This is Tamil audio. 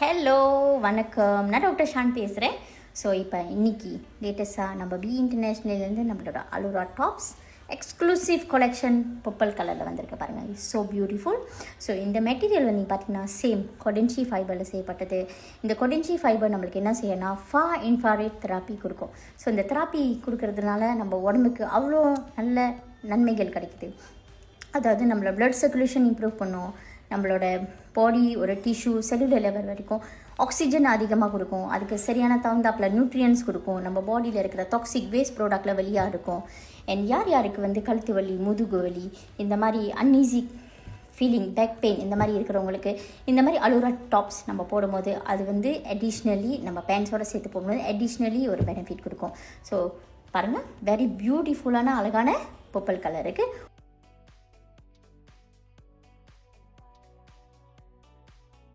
ஹலோ வணக்கம், நான் டாக்டர் ஷான் பேசுகிறேன். ஸோ இப்போ இன்றைக்கி லேட்டஸ்ட்டாக நம்ம பி இன்டர்நேஷ்னல்லேருந்து நம்மளோட அலோரா டாப்ஸ் எக்ஸ்க்ளூசிவ் கலெக்ஷன் பர்பிள் கலரில் வந்திருக்கு பாருங்கள். It's so beautiful. ஸோ இந்த மெட்டீரியல் வந்து பார்த்தீங்கன்னா சேம் கொடென்சி ஃபைபரில் செய்யப்பட்டது. இந்த கொடென்சி ஃபைபர் நம்மளுக்கு என்ன செய்யணும்னா இன்ஃப்ராரெட் தெராப்பி கொடுக்கும். ஸோ இந்த தெராப்பி கொடுக்கறதுனால நம்ம உடம்புக்கு அவ்வளோ நல்ல நன்மைகள் கிடைக்குது. அதாவது நம்மளோட ப்ளட் சர்க்குலேஷன் இம்ப்ரூவ் பண்ணும், நம்மளோட பாடி ஒரு டிஷ்யூ செல்லுலர் லெவல் வரைக்கும் ஆக்சிஜன் அதிகமாக கொடுக்கும், அதுக்கு சரியான தகுந்தாப்பில் நியூட்ரியன்ஸ் கொடுக்கும், நம்ம பாடியில் இருக்கிற டாக்ஸிக் வேஸ்ட் ப்ராடக்டில் வெளியாக இருக்கும். அண்ட் யார் யாருக்கு வந்து கழுத்து வலி, முதுகு வலி, இந்த மாதிரி அன்ஈஸி ஃபீலிங், பேக் பெயின் இந்த மாதிரி இருக்கிறவங்களுக்கு இந்த மாதிரி அலோரா டாப்ஸ் நம்ம போடும்போது அது வந்து அடிஷ்னலி நம்ம பேண்ட்ஸோடு சேர்த்து போடும்போது அடிஷ்னலி ஒரு பெனிஃபிட் கொடுக்கும். ஸோ பாருங்கள், வெரி பியூட்டிஃபுல்லான அழகான பர்பிள் கலர் இருக்குது.